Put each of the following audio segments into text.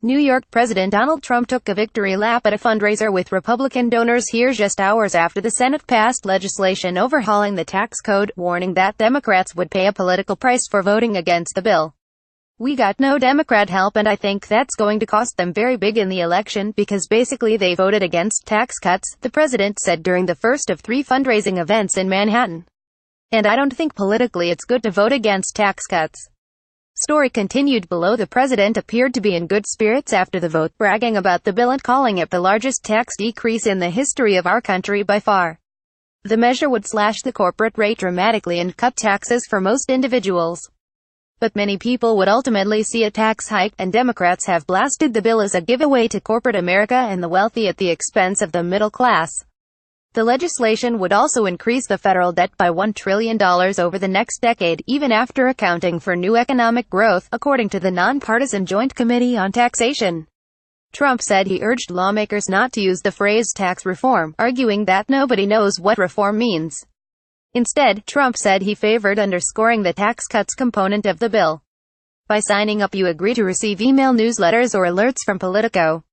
New York President Donald Trump took a victory lap at a fundraiser with Republican donors here just hours after the Senate passed legislation overhauling the tax code, warning that Democrats would pay a political price for voting against the bill. "We got no Democrat help, and I think that's going to cost them very big in the election, because basically they voted against tax cuts," the president said during the first of 3 fundraising events in Manhattan. "And I don't think politically it's good to vote against tax cuts." Story continued below. The president appeared to be in good spirits after the vote, bragging about the bill and calling it the largest tax decrease in the history of our country by far. The measure would slash the corporate rate dramatically and cut taxes for most individuals. But many people would ultimately see a tax hike, and Democrats have blasted the bill as a giveaway to corporate America and the wealthy at the expense of the middle class. The legislation would also increase the federal debt by $1 trillion over the next decade, even after accounting for new economic growth, according to the nonpartisan Joint Committee on Taxation. Trump said he urged lawmakers not to use the phrase tax reform, arguing that nobody knows what reform means. Instead, Trump said he favored underscoring the tax cuts component of the bill. By signing up, you agree to receive email newsletters or alerts from Politico.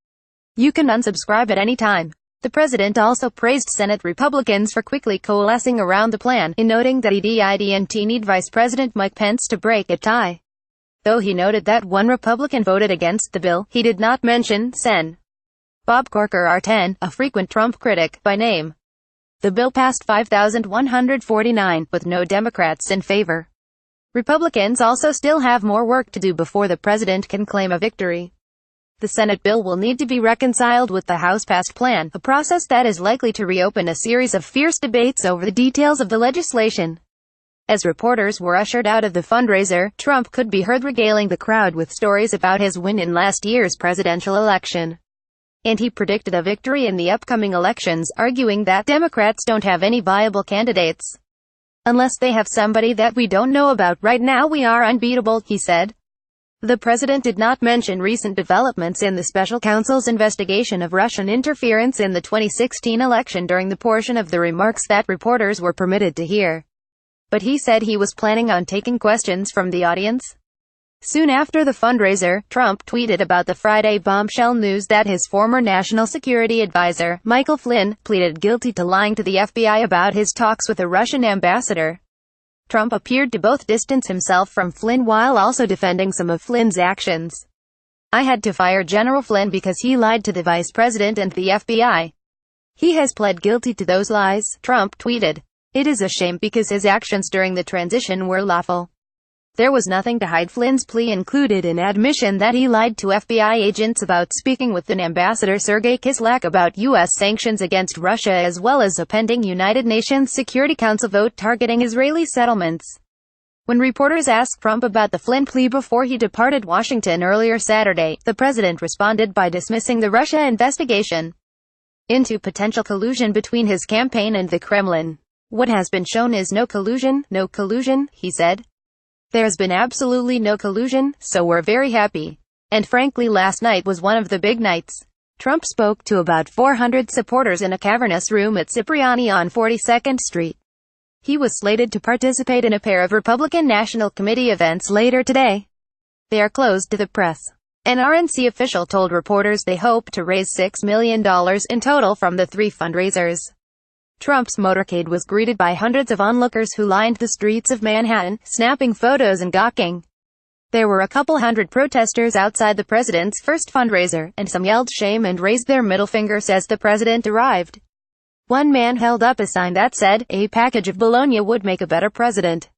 You can unsubscribe at any time. The president also praised Senate Republicans for quickly coalescing around the plan, in noting that he didn't need Vice President Mike Pence to break a tie. Though he noted that one Republican voted against the bill, he did not mention Sen. Bob Corker, R10, a frequent Trump critic, by name. The bill passed 5,149, with no Democrats in favor. Republicans also still have more work to do before the president can claim a victory. The Senate bill will need to be reconciled with the House-passed plan, a process that is likely to reopen a series of fierce debates over the details of the legislation. As reporters were ushered out of the fundraiser, Trump could be heard regaling the crowd with stories about his win in last year's presidential election. And he predicted a victory in the upcoming elections, arguing that Democrats don't have any viable candidates. "Unless they have somebody that we don't know about right now, we are unbeatable," he said. The president did not mention recent developments in the special counsel's investigation of Russian interference in the 2016 election during the portion of the remarks that reporters were permitted to hear. But he said he was planning on taking questions from the audience. Soon after the fundraiser, Trump tweeted about the Friday bombshell news that his former national security advisor, Michael Flynn, pleaded guilty to lying to the FBI about his talks with a Russian ambassador. Trump appeared to both distance himself from Flynn while also defending some of Flynn's actions. "I had to fire General Flynn because he lied to the vice president and the FBI. He has pled guilty to those lies," Trump tweeted. "It is a shame because his actions during the transition were lawful. There was nothing to hide." Flynn's plea included an admission that he lied to FBI agents about speaking with then Ambassador Sergei Kislyak about U.S. sanctions against Russia, as well as a pending United Nations Security Council vote targeting Israeli settlements. When reporters asked Trump about the Flynn plea before he departed Washington earlier Saturday, the president responded by dismissing the Russia investigation into potential collusion between his campaign and the Kremlin. "What has been shown is no collusion, he said. "There's been absolutely no collusion, so we're very happy. And frankly, last night was one of the big nights." Trump spoke to about 400 supporters in a cavernous room at Cipriani on 42nd Street. He was slated to participate in a pair of Republican National Committee events later today. They are closed to the press. An RNC official told reporters they hope to raise $6 million in total from the 3 fundraisers. Trump's motorcade was greeted by hundreds of onlookers who lined the streets of Manhattan, snapping photos and gawking. There were a couple hundred protesters outside the president's first fundraiser, and some yelled shame and raised their middle fingers as the president arrived. One man held up a sign that said, "A package of bologna would make a better president."